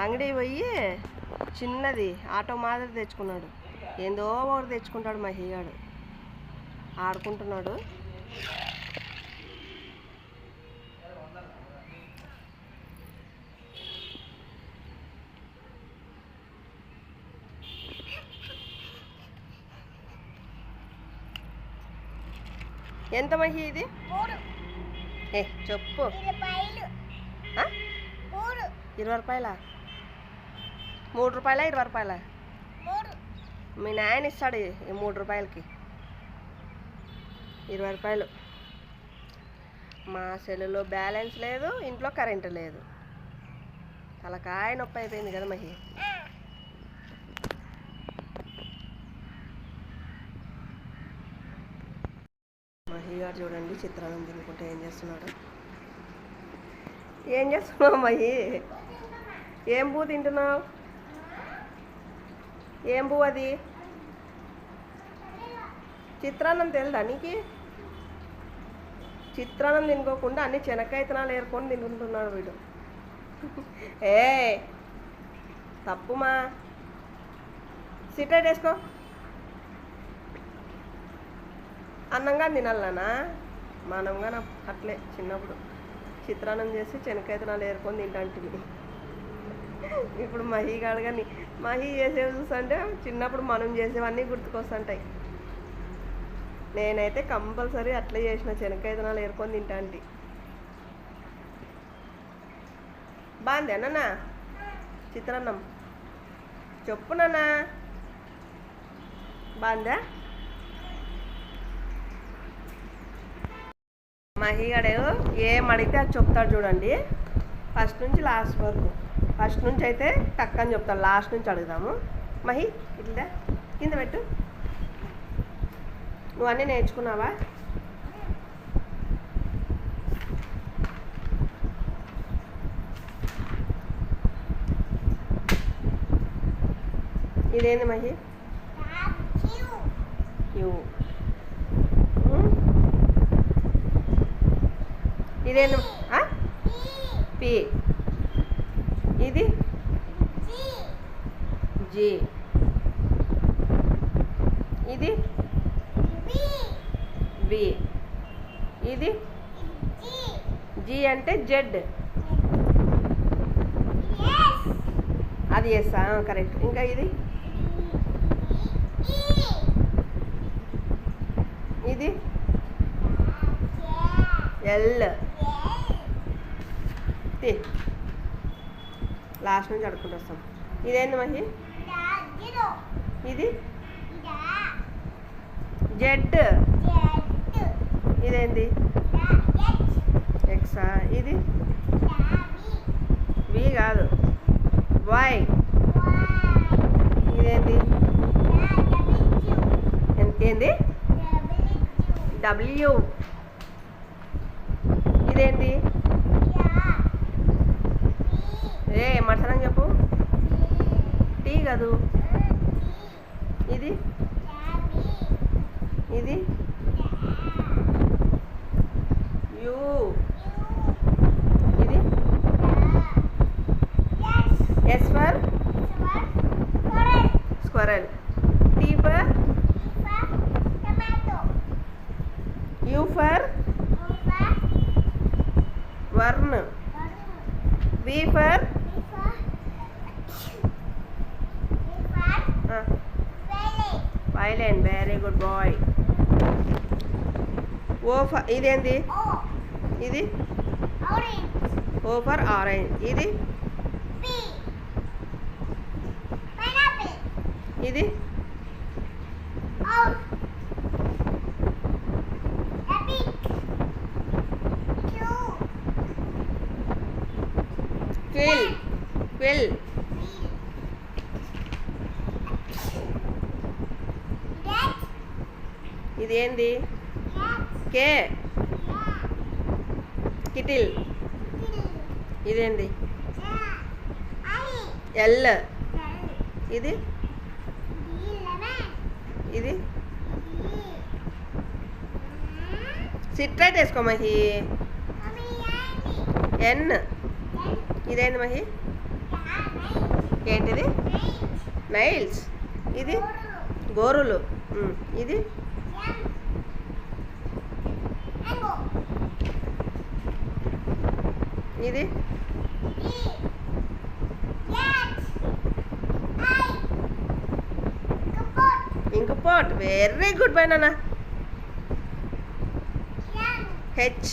అంగడి పోయి చిన్నది ఆటో మాదిరి తెచ్చుకున్నాడు. ఏందో ఒకటి తెచ్చుకుంటాడు మహిగాడు. ఆడుకుంటున్నాడు. ఎంత మహి ఇది? చెప్పు. 20 రూపాయలా? 3 రూపాయలా 20 రూపాయలా? మీ నాయన ఇస్తాడు 3 రూపాయలకి 20 రూపాయలు. మా సెల్లులో బ్యాలెన్స్ లేదు, ఇంట్లో కరెంటు లేదు. తలకాయ నొప్పి అయిపోయింది కదా మహి. మహి గారు చూడండి చిత్రాన్నం తినుకుంటే ఏం చేస్తున్నాడు. ఏం చేస్తున్నావు మహి? ఏం పువ్వు తింటున్నావు? ఏం పువ్వు అది? చిత్రాన్నం తెలుదా నీకు? చిత్రాన్నం తినుకోకుండా అన్ని శనక్కాయ విత్తనాలు ఏరుకొని తింటున్నాడు వీడు. ఏ తప్పుమా. సిటైట్ వేసుకో. అన్నంగా తినాలనా? మానంగా అట్లే చిన్నప్పుడు చిత్రాన్నం చేసి శనక్కాయ విత్తనాలు ఏరుకొని తింటాంటివి. ఇప్పుడు మహి కాడు కానీ మహి చేసేవి చూస్తుంటే చిన్నప్పుడు మనం చేసేవన్నీ గుర్తుకొస్తుంటాయి. నేనైతే కంపల్సరీ అట్లే చేసిన శనక్కాయ విత్తనాలు ఏరుకొని తింటాంటి. బాగుంది నాన్న చిత్రాన్నం? చెప్పు నాన్న. బాగుందా? మహిగాడు ఏం అడిగితే అది చెప్తాడు చూడండి. ఫస్ట్ నుంచి లాస్ట్ వరకు. ఫస్ట్ నుంచి అయితే టక్కని చెప్తాడు. లాస్ట్ నుంచి అడుగుదాము. మహి ఇట్లా కింద పెట్టు. నువ్వు అన్నీ నేర్చుకున్నావా? ఇదేంది మహి? ఇదేంది? పి. ఇది జి. ఇది బి. ఇది జి అంటే జెడ్. అది ఎస్. కరెక్ట్. ఇంకా ఇది ఇది ఎల్. లాస్ట్ నుంచి అడుక్కుంటూ వస్తాం. ఇదేంది మహి? ఇది జెడ్. ఇదేంది? ఎక్సా. ఇది వి కాదు, వై. ఇదేంది? ఏంది? డబ్ల్యూ. ఇదేంది? ఏ మర్సనం చెప్పు. టీ కాదు. ఇది ఇది యూ. ఇది S for squirrel. T for U for వర్న్. V for violin. Very good boy. O for ఇదేంది? ఇది ఓ ఫర్ ఆరెంజ్. ఇది ఇది క్విల్. క్విల్. ఇది ఏంది? కే. కిటిల్. ఇదేంది? ఎల్. ఇది ఇది సిట్రైట్ వేసుకో మహి. ఎన్. ఇదేంటి మహి? ఏంటిది? నైల్స్. ఇది గోరులు. ఇది ఇది ఇంక పోట్. వెరీ గుడ్ బై నాన్న. హెచ్.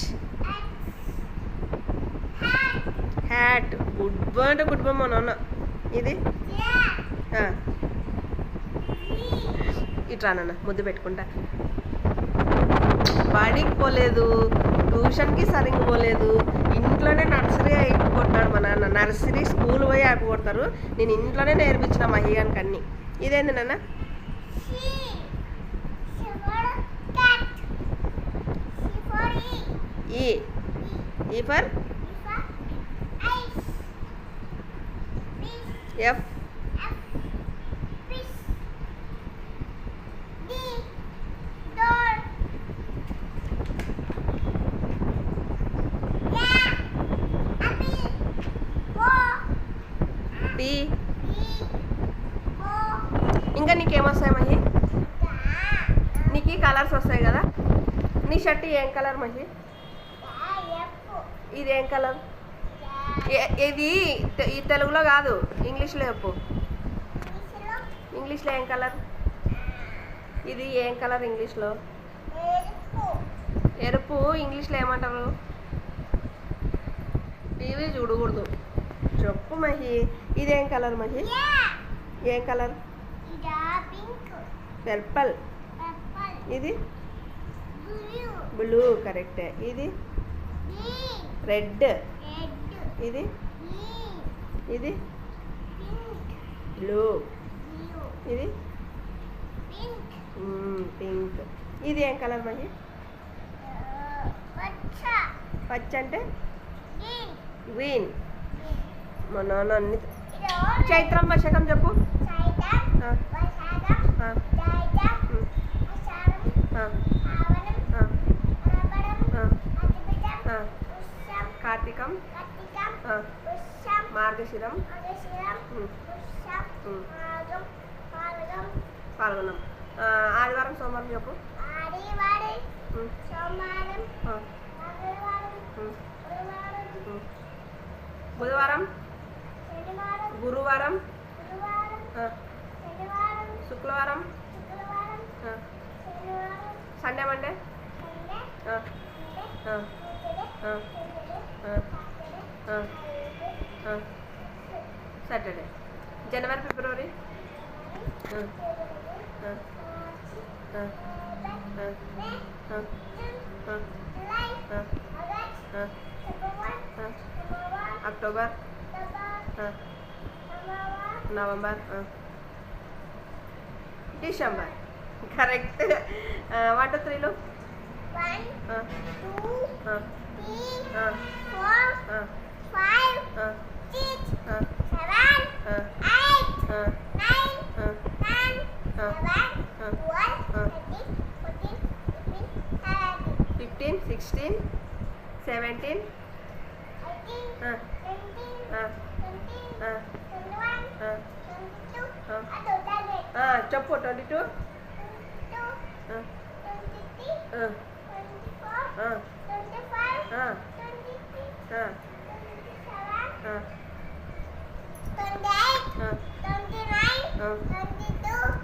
హ్యాట్. గుడ్ బై అంటే గుడ్ బై మా నాన్న. ఇది ఇట్రా నాన్న, ముద్దు పెట్టుకుంటా. బడికి పోలేదు, ట్యూషన్కి సరిగ్గా పోలేదు, ఇంట్లోనే నర్సరీ అయిపోతున్నాడు మా నాన్న. నర్సరీ స్కూల్ పోయి అయిపోతారు, నేను ఇంట్లోనే నేర్పించిన మహిగానికి అన్నీ. ఇదేంది నాన్న? ఈ. ఈ ఫర్ ఎఫ్. పి. ఇంకా నీకేమొస్తాయి మహి? నీకు ఈ కలర్స్ వస్తాయి కదా. నీ షర్ట్ ఏం కలర్ మహి? ఇది ఏం కలర్? ఇది ఈ తెలుగులో కాదు, ఇంగ్లీష్లో చెప్పు. ఇంగ్లీష్లో ఏం కలర్? ఇది ఏం కలర్ ఇంగ్లీష్లో? ఎరుపు. ఇంగ్లీష్లో ఏమంటారు? టీవీ చూడకూడదు. చెప్పు మహి. ఇదేం కలర్ మహి? ఏం కలర్? పర్పల్. ఇది బ్లూ. కరెక్టే. ఇది రెడ్. ఇది ఇది బ్లూ. ఇది పింక్. ఇది ఏం కలర్ మహి? పచ్చ అంటే గ్రీన్. మా నాన్న అన్ని. చైత్రం వర్షకం చెప్పు. కార్తీకం, మార్గశిరం, పాల్గొనం. ఆదివారం, సోమవారం చెప్పు. బుధవారం, గురువారం, శుక్రవారం, సండే, మండే, సాటర్డే. జనవరి, ఫిబ్రవరి, అక్టోబర్, నవంబర్, డిసెంబర్. కరెక్ట్. 1 2 3 1 2 3 4 5 6 7 8 9 10 11 12 13 14 15 16 17 చెప్పు. 22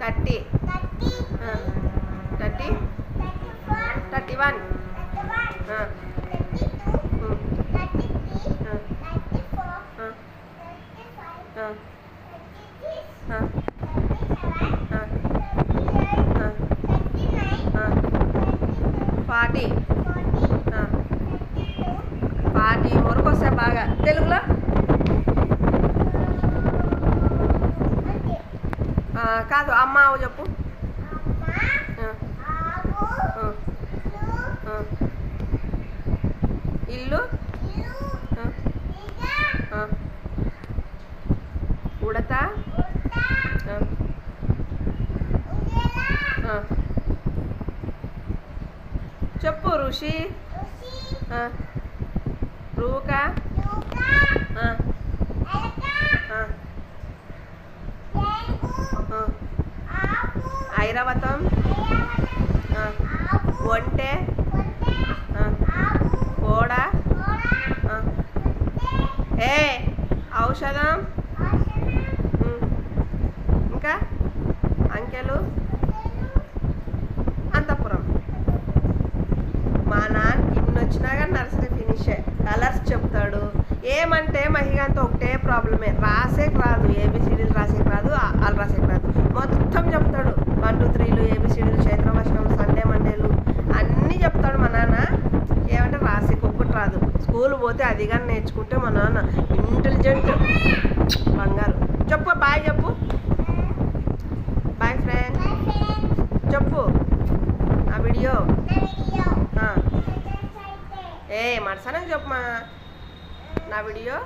30 31 40 వరకు వస్తాయి బాగా. తెలుగులో కాదు. అమ్మ చెప్పు. ఇల్లు, ఉడత, చెప్పు ఋషి రూక ఐరావతం ఒంటె కోడ ఏ ఔషధం ఇంకా అంకెలు అంతఃపురం. మా నాన్న ఇన్ని వచ్చినా కానీ నర్సరీ ఫినిషే. కలర్స్ చెప్తాడు. ఏమంటే మహిగాంతో ఒకటే ప్రాబ్లమే, రాసేకి రాదు. ఏబిసిడీలు రాసేకి రాదు, వాళ్ళు రాసేకి రాదు. మొత్తం చెప్తాడు. 1 2 3లు ఏబిసిడీలు, చైత్రవర్షం, సండే మండేలు అన్నీ చెప్తాడు మా నాన్న. ఏమంటే రాసేకి ఒక్కటి రాదు. స్కూల్ పోతే అది కానీ నేర్చుకుంటే మా నాన్న ఇంటెలిజెంట్ బంగారు. చెప్పు బాయ్, చెప్పు బాయ్ ఫ్రెండ్ చెప్పు. నా వీడియో మర్సనకు చెప్పమా. నా వీడియో